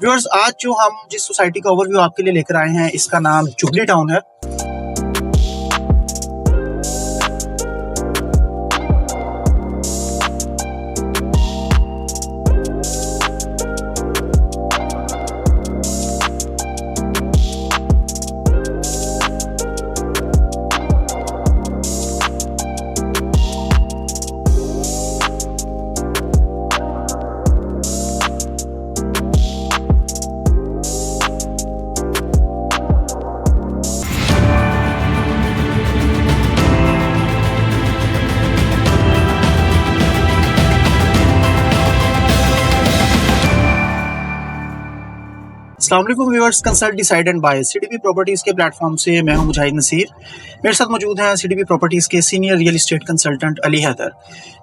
Viewers, आज जो हम जिस सोसाइटी का ओवरव्यू आपके लिए लेकर आए हैं, इसका नाम जुबली टाउन है। अस्सलाम वालेकुम viewers, consult decide and buy CDP properties के प्लेटफॉर्म से मैं हूं मुजाहिद नसीर। मेरे साथ मौजूद हैं सीडीपी प्रॉपर्टीज़ के senior real estate consultant Ali Haider.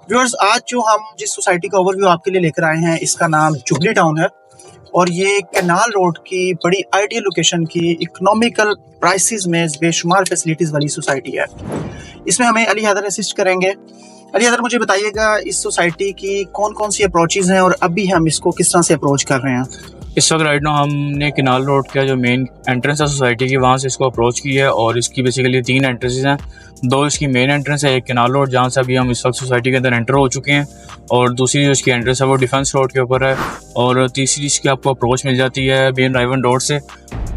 Viewers, आज जो हम जिस सोसाइटी का ओवरव्यू आपके लिए लेकर आए हैं, इसका नाम जुबली टाउन है और ये कैनाल रोड की बड़ी आइडियल लोकेशन की इकोनॉमिकल प्राइसेस में बेशुमार फैसिलिटीज़ वाली सोसाइटी है। इसमें हमें अली हैदर असिस्ट करेंगे। अली हैदर, मुझे बताइएगा इस सोसाइटी की कौन कौन सी अप्रोचेज़ हैं और अभी हम इसको किस तरह से अप्रोच कर रहे हैं। इस वक्त राइट नाउ हमने किनाल रोड का जो मेन एंट्रेंस है सोसाइटी की, वहाँ से इसको अप्रोच की है और इसकी बेसिकली 3 एंट्रेंसेस हैं। 2 इसकी मेन एंट्रेंस है, एक किनाल रोड जहाँ से अभी हम इस वक्त सोसाइटी के अंदर एंटर हो चुके हैं, और दूसरी जो इसकी एंट्रेंस है वो डिफेंस रोड के ऊपर है, और तीसरी इसकी आपको अप्रोच मिल जाती है मेन राइवन रोड से।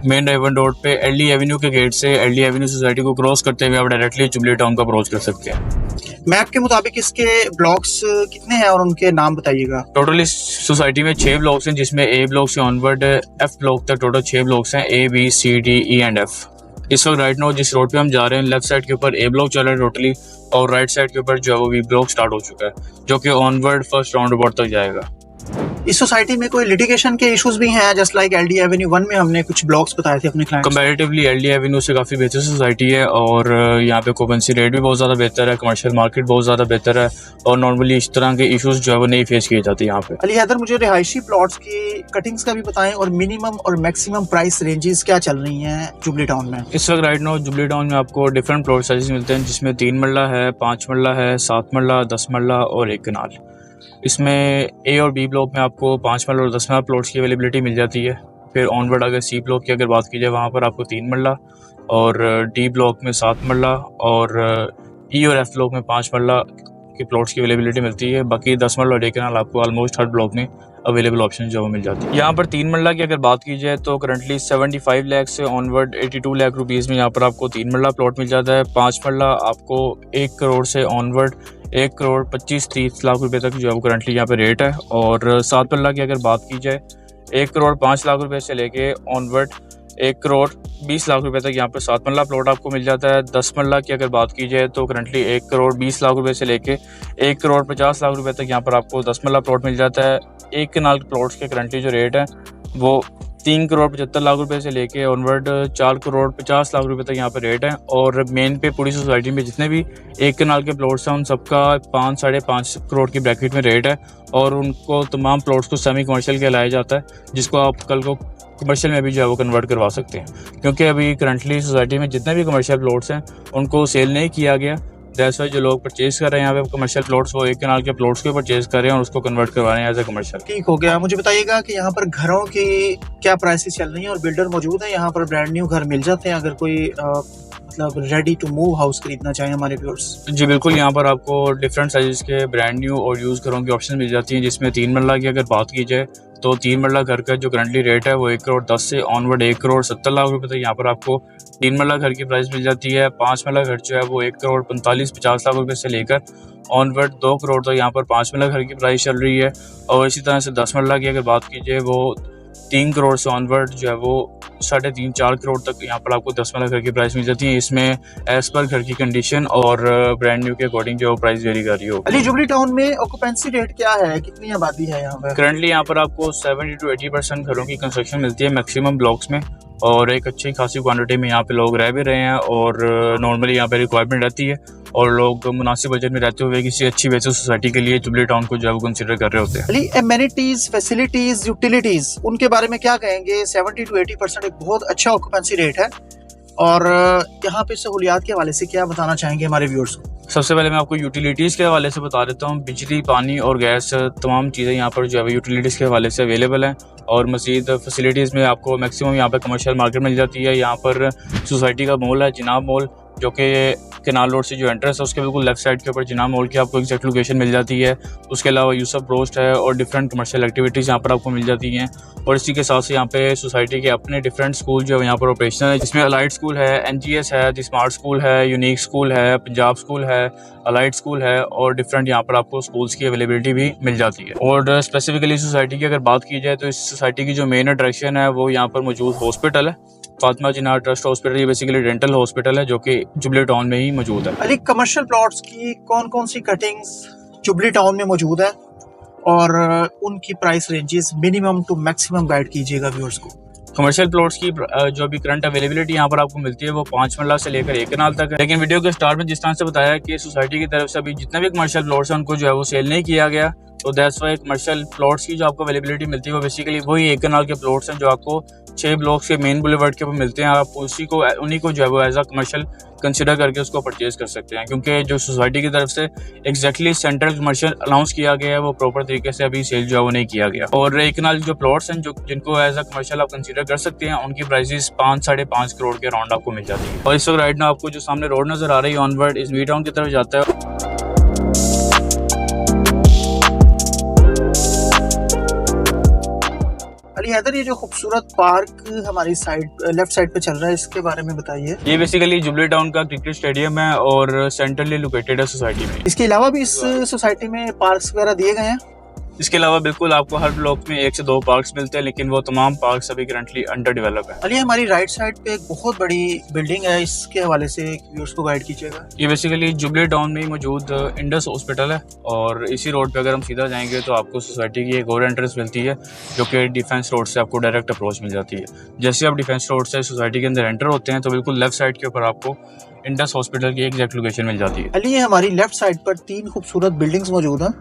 मेन राइवन रोड पे एलडी एवेन्यू के गेट से एलडी एवेन्यू सोसाइटी को क्रॉस करते हुए आप डायरेक्टली जुबली टाउन को अप्रोच कर सकते हैं। मैप के मुताबिक इसके ब्लॉक्स कितने हैं और उनके नाम बताइएगा। टोटल इस सोसाइटी में 6 ब्लॉक्स हैं, जिसमें ए ब्लॉक से ऑनवर्ड एफ ब्लॉक तक टोटल 6 ब्लॉक्स हैं, A B C D E and F. इस वक्त राइट नाउ जिस रोड पे हम जा रहे हैं, लेफ्ट साइड के ऊपर ए ब्लॉक चल रहा है टोटली, और राइट साइड के ऊपर जो है वो बी ब्लॉक स्टार्ट हो चुका है, जो कि ऑनवर्ड फर्स्ट राउंड अबाउट तक जाएगा। इस सोसाइटी में कोई लिटिगेशन के इश्यूज भी हैं, जस्ट लाइक एलडी एवेन्यू 1 में हमने कुछ ब्लॉक्स बताए थे अपने क्लाइंट्स। कंपैरेटिवली एलडी एवेन्यू से काफ़ी बेहतर सोसाइटी है, और यहाँ पे ओकुपेंसी रेट भी बहुत ज़्यादा बेहतर है, कमर्शियल मार्केट बहुत ज़्यादा बेहतर है, और नॉर्मली इस तरह के इश्यूज जो है वो नहीं फेस किए जाते यहाँ पे। अली हैदर, मुझे रिहायशी प्लॉट्स की कटिंग्स का भी बताएं और मिनिमम और मैक्सिमम प्राइस रेंजेस क्या चल रही हैं जुबली टाउन में। इस वक्त राइट नाउ जुबली टाउन में आपको डिफरेंट प्लॉट साइजेस मिलते हैं, जिसमें 3 मरला है, 5 मरला है, 7 मरला, 10 मरला और 1 कनाल। इसमें ए और बी ब्लॉक में आपको 5 मरला और 10 मरला प्लॉट्स की अवेलेबिलिटी मिल जाती है। फिर ऑनवर्ड अगर सी ब्लॉक की अगर बात की जाए, वहाँ पर आपको 3 मरला, और डी ब्लॉक में 7 मरला, और ई और एफ ब्लॉक में 5 मरला के प्लॉट्स की अवेलेबिलिटी मिलती है। बाकी 10 मरला और 1 कनाल आपको ऑलमोस्ट हर ब्लॉक में अवेलेबल ऑप्शन जो मिल जाती है। यहाँ पर 3 मरला की अगर बात की जाए तो करंटली 75 लाख से ऑनवर्ड 82 लाख रुपीज़ में यहाँ पर आपको 3 मरला प्लॉट मिल जाता है। 5 मरला आपको 1 करोड़ से ऑनवर्ड 1 करोड़ 25-30 लाख रुपए तक जो है वो करंटली यहाँ पे रेट है। और 7 मरला की अगर बात की जाए, 1 करोड़ 5 लाख रुपए से लेके ऑनवर्ड 1 करोड़ 20 लाख रुपए तक यहाँ पर 7 मरला प्लॉट आपको मिल जाता है। 10 मरला की अगर बात की जाए तो करंटली 1 करोड़ 20 लाख रुपए से लेके 1 करोड़ 50 लाख रुपए तक यहाँ पर आपको 10 मरला प्लॉट मिल जाता है। 1 कनाल प्लॉट्स के करंटली जो रेट है वो 3 करोड़ 75 लाख रुपए से लेके ऑनवर्ड 4 करोड़ 50 लाख रुपए तक यहाँ पे रेट है। और मेन पे पूरी सोसाइटी में जितने भी 1 कनाल के प्लॉट्स हैं उन सबका 5-5.5 करोड़ की ब्रैकेट में रेट है, और उनको तमाम प्लॉट्स को सेमी कमर्शियल कहलाया जाता है, जिसको आप कल को कमर्शियल में भी जो है वो कन्वर्ट करवा सकते हैं। क्योंकि अभी करंटली सोसाइटी में जितने भी कमर्शियल प्लॉट्स हैं उनको सेल नहीं किया गया, दैट्स वाई जो लोग परचेज कर रहे हैं यहाँ पे कमर्शियल प्लॉट्स, वो 1 कनाल के प्लॉट्स को परचेज कर रहे हैं और उसको कन्वर्ट करवा रहे हैं एज ए कमर्शियल। ठीक हो गया। मुझे बताइएगा कि यहाँ पर घरों की क्या प्राइसेस चल रही हैं और बिल्डर मौजूद है यहाँ पर, ब्रांड न्यू घर मिल जाते हैं अगर कोई मतलब रेडी टू मूव हाउस खरीदना चाहें हमारे व्यूअर्स। जी बिल्कुल, यहाँ पर आपको डिफरेंट साइज़ के ब्रांड न्यू और यूज़ घरों की ऑप्शन मिल जाती हैं, जिसमें 3 मरला की अगर बात की जाए तो 3 मरला घर का जो करंटली रेट है वो 1 करोड़ 10 से ऑनवर्ड 1 करोड़ 70 लाख रुपए तक यहाँ पर आपको 3 मरला घर की प्राइस मिल जाती है। 5 मरला घर जो है वो 1 करोड़ 45-50 लाख रुपए से लेकर ऑनवर्ड 2 करोड़ तक यहाँ पर 5 मरला घर की प्राइस चल रही है। और इसी तरह से 10 मरला की अगर बात कीजिए वो 3 करोड़ से ऑनवर्ड जो है वो 3.5-4 करोड़ तक यहाँ पर आपको 10 मरला घर की प्राइस मिल जाती है। इसमें एज पर घर की कंडीशन और ब्रांड न्यू के अकॉर्डिंग जो प्राइस वेरी कर रही हो। अली, जुबली टाउन में ऑक्यूपेंसी रेट क्या है, कितनी आबादी है यहाँ पर? करंटली यहाँ पर आपको 70-80% घरों की कंस्ट्रक्शन मिलती है मैक्सिमम ब्लॉक्स में, और एक अच्छी खासी क्वांटिटी में यहाँ पे लोग रह भी रहे हैं, और नॉर्मली यहाँ पे रिक्वायरमेंट रहती है, और लोग मुनासिब बजट में रहते हुए किसी अच्छी वैसे सोसाइटी के लिए जुबली टाउन को जो है कंसिडर कर रहे होते हैं। अली, एमेनिटीज, फैसिलिटीज, यूटिलिटीज, उनके बारे में क्या कहेंगे? 70-80% एक बहुत अच्छा ऑक्यूपेंसी रेट है, और यहाँ पे सहूलियात के हवाले से क्या बताना चाहेंगे हमारे व्यूअर्स को? सबसे पहले मैं आपको यूटिलिटीज़ के हवाले से बता देता हूँ। बिजली, पानी और गैस तमाम चीज़ें यहाँ पर जो है यूटिलिटीज़ के हवाले से अवेलेबल हैं। और मज़ीद फैसिलिटीज़ में आपको मैक्सिमम यहाँ पर कमर्शियल मार्केट मिल जाती है। यहाँ पर सोसाइटी का मॉल है जिनाब मॉल, जो कि केनाल रोड से जो एंट्रेंस है उसके बिल्कुल लेफ्ट साइड के ऊपर जिनाब मॉल की आपको एग्जैक्ट लोकेशन मिल जाती है। उसके अलावा यूसुफ रोस्ट है और डिफरेंट कमर्शियल एक्टिविटीज़ यहाँ पर आपको मिल जाती हैं। और इसी के साथ से यहाँ पे सोसाइटी के अपने डिफरेंट स्कूल जो है यहाँ पर ऑपरेशनल है, जिसमें अलाइट स्कूल है, NGS है, द स्मार्ट स्कूल है, यूनिक स्कूल है, पंजाब स्कूल है, अलाइट स्कूल है और डिफरेंट यहाँ पर आपको स्कूल्स की अवेलेबिलिटी भी मिल जाती है। और स्पेसिफिकली सोसाइटी की अगर बात की जाए तो इस सोसाइटी की जो मेन अट्रैक्शन है वो यहाँ पर मौजूद हॉस्पिटल है, फातिमा जिन्ना ट्रस्ट हॉस्पिटल। ये बेसिकली डेंटल हॉस्पिटल है जो कि जुबली टाउन में ही मौजूद है। अली, कमर्शियल प्लॉट्स की कौन कौन सी कटिंग्स जुबली टाउन में मौजूद है और उनकी price ranges minimum to maximum guide कीजिएगा व्यूअर्स को। कमर्शियल प्लॉट्स की जो अभी करंट अवेलेबिलिटी यहाँ पर आपको मिलती है वो 5 मरला से लेकर 1 कनाल तक है। लेकिन वीडियो के स्टार्ट में जिस तरह से बताया कि सोसाइटी की तरफ से अभी जितने भी कमर्शियल प्लॉट्स हैं उनको जो है वो सेल नहीं किया गया, तो दैट्स वाई कमर्शियल प्लॉट्स की जो आपको अवेलेबिलिटी मिलती है वो बेसिकली वही 1 कनाल के प्लॉट्स हैं जो आपको 6 ब्लॉक्स के मेन बुलेवर्ड के ऊपर मिलते हैं। आप उन्हीं को जो है वो एज अ कमर्शियल कंसिडर करके उसको परचेज कर सकते हैं, क्योंकि जो सोसाइटी की तरफ से एग्जैक्टली सेंट्रल कमर्शियल अनाउंस किया गया है वो प्रॉपर तरीके से अभी सेल जो है वो नहीं किया गया। और 1 कनाल जो प्लॉट्स हैं जो जिनको एज अ कमर्शियल आप कंसिडर कर सकते हैं उनकी प्राइसेस 5-5.5 करोड़ के अराउंड आपको मिल जाती है। और इस वक्त राइट ना आपको जो सामने रोड नजर आ रही है ऑनवर्ड इस वी टाउन की तरफ जाता है। अली हैदर, ये जो खूबसूरत पार्क हमारी साइड लेफ्ट साइड पे चल रहा है इसके बारे में बताइए। ये बेसिकली जुबली टाउन का क्रिकेट स्टेडियम है और सेंट्रली लोकेटेड है सोसाइटी में। इसके अलावा भी इस सोसाइटी में पार्क्स वगैरह दिए गए हैं। इसके अलावा बिल्कुल आपको हर ब्लॉक में 1 से 2 पार्क्स मिलते हैं, लेकिन वो तमाम पार्क्स अभी करंटली अंडर डेवलप है। अली, हमारी राइट साइड पे एक बहुत बड़ी बिल्डिंग है, इसके हवाले से व्यूअर्स को गाइड कीजिएगा। ये बेसिकली जुबली टाउन में ही मौजूद इंडस हॉस्पिटल है और इसी रोड पे अगर हम सीधा जाएंगे तो आपको सोसाइटी की एक और एंट्रेंस मिलती है जो कि डिफेंस रोड से आपको डायरेक्ट अप्रोच मिल जाती है। जैसे आप डिफेंस रोड से सोसाइटी के अंदर एंटर होते हैं तो बिल्कुल लेफ्ट साइड के ऊपर आपको इंडस हॉस्पिटल की एग्जैक्ट लोकेशन मिल जाती है। अली, ये हमारी लेफ्ट साइड पर 3 खूबसूरत बिल्डिंग्स मौजूद हैं,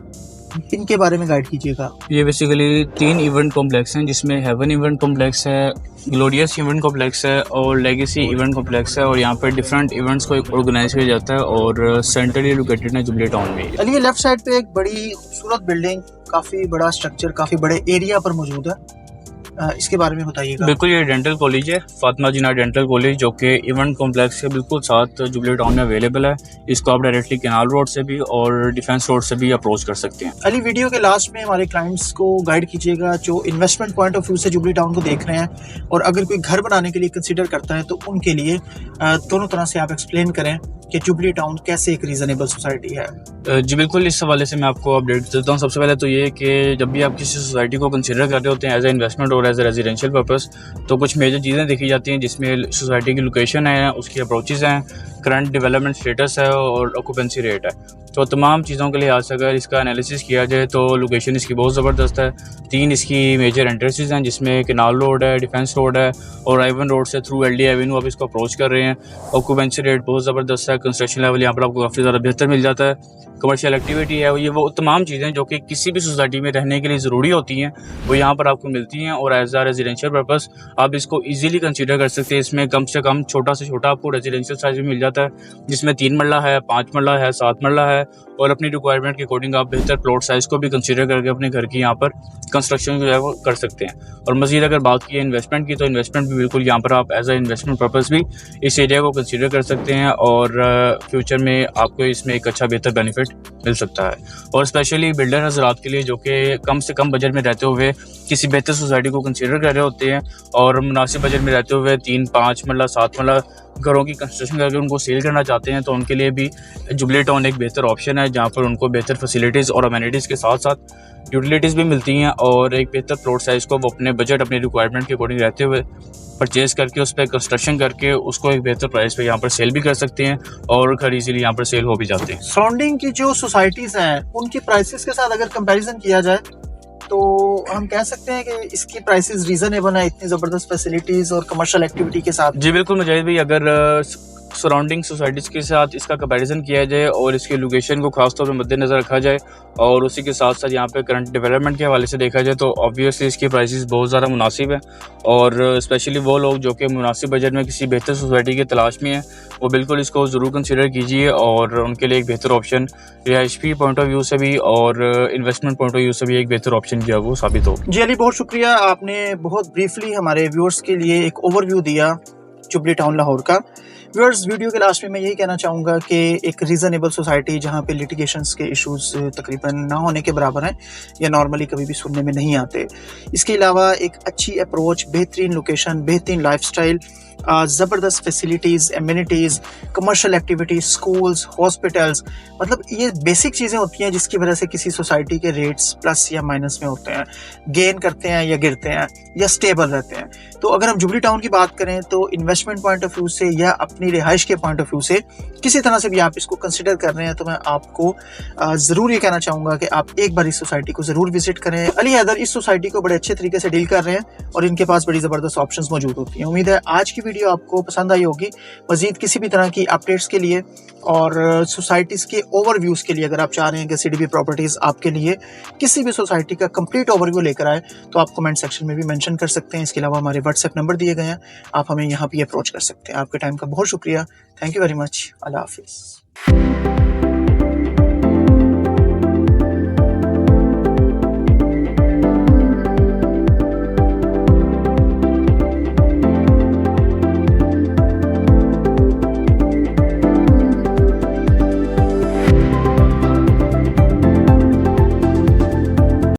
इनके बारे में गाइड कीजिएगा। ये बेसिकली 3 इवेंट कॉम्प्लेक्स हैं, जिसमें हेवन इवेंट कॉम्प्लेक्स है, ग्लोरियस इवेंट कॉम्प्लेक्स है और लेगेसी इवेंट कॉम्प्लेक्स है। और यहाँ पर डिफरेंट इवेंट्स को ऑर्गेनाइज किया जाता है और सेंट्रली लोकेटेड है जुबली टाउन में। अली, ये लेफ्ट साइड पे एक बड़ी खूबसूरत बिल्डिंग, काफी बड़ा स्ट्रक्चर, काफी बड़े एरिया पर मौजूद है, इसके बारे में बताइएगा। बिल्कुल, ये डेंटल कॉलेज है, फातिमा जिन्ना डेंटल कॉलेज, जो कि इवेंट कॉम्प्लेक्स के बिल्कुल साथ जुबली टाउन में अवेलेबल है। इसको आप डायरेक्टली केनाल रोड से भी और डिफेंस रोड से भी अप्रोच कर सकते हैं। अली, वीडियो के लास्ट में हमारे क्लाइंट्स को गाइड कीजिएगा जो इन्वेस्टमेंट पॉइंट ऑफ व्यू से जुबली टाउन को देख रहे हैं और अगर कोई घर बनाने के लिए कंसिडर करता है तो उनके लिए दोनों तरह से आप एक्सप्लेन करें कि जुबली टाउन कैसे एक रीजनेबल सोसाइटी है। जी बिल्कुल, इस हवाले से मैं आपको अपडेट देता हूँ। सबसे पहले तो ये कि जब भी आप किसी सोसाइटी को कंसिडर कर रहे होते हैं एज ए इन्वेस्टमेंट और एज ए रेजिडेंशियल पर्पस, तो कुछ मेजर चीज़ें देखी जाती हैं, जिसमें सोसाइटी की लोकेशन है, उसकी अप्रोचेज़ हैं, करंट डेवलपमेंट स्टेटस है और ऑक्यूपेंसी रेट है। तो तमाम चीज़ों के लिहाज से अगर इसका एनालिसिस किया जाए तो लोकेशन इसकी बहुत ज़बरदस्त है। 3 इसकी मेजर एंट्रेंसेस हैं, जिसमें केनाल रोड है, डिफेंस रोड है और आइवन रोड से थ्रू LD एवेन्यू आप इसको अप्रोच कर रहे हैं। ऑक्यूपेंसी रेट बहुत ज़बरदस्त है, कंस्ट्रक्शन लेवल यहाँ पर आपको काफ़ी ज़्यादा बेहतर मिल जाता है। कमर्शियल एक्टिविटी है, ये वो तमाम चीज़ें जो कि किसी भी सोसाइटी में रहने के लिए ज़रूरी होती हैं वो यहाँ पर आपको मिलती हैं और एज आ रेजिडेंशियल पर्पस आप इसको इजीली कंसीडर कर सकते हैं। इसमें कम से कम छोटा से छोटा आपको रेजिडेंशियल साइज भी मिल जाता है, जिसमें 3 मरला है, 5 मरला है, 7 मरला है और अपनी रिक्वायरमेंट के अकॉर्डिंग आप बेहतर प्लॉट साइज को भी कंसीडर करके अपने घर की यहाँ पर कंस्ट्रक्शन जो है वो कर सकते हैं। और मज़ीद अगर बात की है इन्वेस्टमेंट की, तो इन्वेस्टमेंट भी बिल्कुल यहाँ पर आप एज आ इन्वेस्टमेंट पर्पस भी इस एरिया को कंसीडर कर सकते हैं और फ्यूचर में आपको इसमें एक अच्छा बेहतर बेनिफिट मिल सकता है। और स्पेशली बिल्डर हज़रात के लिए जो कि कम से कम बजट में रहते हुए किसी बेहतर सोसाइटी को कंसीडर कर रहे होते हैं और मुनासिब बजट में रहते हुए 3, 5 मरला, 7 मरला घरों की कंस्ट्रक्शन करके उनको सेल करना चाहते हैं, तो उनके लिए भी जुबली टाउन एक बेहतर ऑप्शन है, जहाँ पर उनको बेहतर फैसिलिटीज़ और अमेनिटीज़ के साथ साथ यूटिलिटीज़ भी मिलती हैं और एक बेहतर प्लॉट साइज़ को वो अपने बजट, अपनी रिक्वायरमेंट के अकॉर्डिंग रहते हुए परचेज़ करके उस पर कंस्ट्रक्शन करके उसको एक बेहतर प्राइस पे यहाँ पर सेल भी कर सकते हैं और घर इजीली यहाँ पर सेल हो भी जाते हैं। सराउंडिंग की जो सोसाइटीज़ हैं उनकी प्राइसेस के साथ अगर कंपैरिजन किया जाए तो हम कह सकते हैं कि इसकी प्राइसेस रीजनेबल है, इतनी ज़बरदस्त फैसिलिटीज़ और कमर्शियल एक्टिविटी के साथ। जी बिल्कुल मुजाहिद भाई, अगर सराउंडिंग सोसाइटीज़ के साथ इसका कंपैरिजन किया जाए और इसकी लोकेशन को खास तौर पे मद्देनज़र रखा जाए और उसी के साथ साथ यहाँ पे करंट डेवलपमेंट के हवाले से देखा जाए तो ऑब्वियसली इसकी प्राइसेस बहुत ज़्यादा मुनासिब है और स्पेशली वो लोग जो कि मुनासिब बजट में किसी बेहतर सोसाइटी की तलाश में हैं वो बिल्कुल इसको ज़रूर कंसिडर कीजिए और उनके लिए एक बेहतर ऑप्शन रिहायशी पॉइंट ऑफ व्यू से भी और इन्वेस्टमेंट पॉइंट ऑफ व्यू से भी एक बेहतर ऑप्शन जो है वो साबित हो। जी अली, बहुत शुक्रिया, आपने बहुत ब्रीफली हमारे व्यूअर्स के लिए एक ओवरव्यू दिया जुबली टाउन लाहौर का। व्यूअर्स, वीडियो के लास्ट में मैं यही कहना चाहूँगा कि एक रीज़नेबल सोसाइटी जहाँ पे लिटिगेशंस के इश्यूज तकरीबन ना होने के बराबर हैं या नॉर्मली कभी भी सुनने में नहीं आते। इसके अलावा एक अच्छी अप्रोच, बेहतरीन लोकेशन, बेहतरीन लाइफस्टाइल, ज़बरदस्त facilities, amenities, commercial activities, schools, hospitals, मतलब ये बेसिक चीज़ें होती हैं जिसकी वजह से किसी सोसाइटी के रेट्स प्लस या माइनस में होते हैं, गेन करते हैं या गिरते हैं या स्टेबल रहते हैं। तो अगर हम जुबली टाउन की बात करें तो इन्वेस्टमेंट पॉइंट ऑफ व्यू से या अपनी रिहाइश के पॉइंट ऑफ व्यू से किसी तरह से भी आप इसको कंसिडर कर रहे हैं तो मैं आपको ज़रूर ये कहना चाहूँगा कि आप एक बार इस सोसाइटी को ज़रूर विजिट करें। अली हैदर इस सोसाइटी को बड़े अच्छे तरीके से डील कर रहे हैं और इनके पास बड़ी ज़बरदस्त ऑप्शंस मौजूद होती हैं। उम्मीद है आज की वीडियो आपको पसंद आई होगी। मज़ीद किसी भी तरह की अपडेट्स के लिए और सोसाइटीज़ के ओवरव्यूज़ के लिए अगर आप चाह रहे हैं कि सीडीपी प्रॉपर्टीज़ आपके लिए किसी भी सोसाइटी का कंप्लीट ओवरव्यू लेकर आए तो आप कमेंट सेक्शन में भी मेंशन कर सकते हैं। इसके अलावा हमारे व्हाट्सएप नंबर दिए गए हैं, आप हमें यहाँ भी अप्रोच कर सकते हैं। आपके टाइम का बहुत शुक्रिया। Thank you very much. अल्लाह हाफिज़।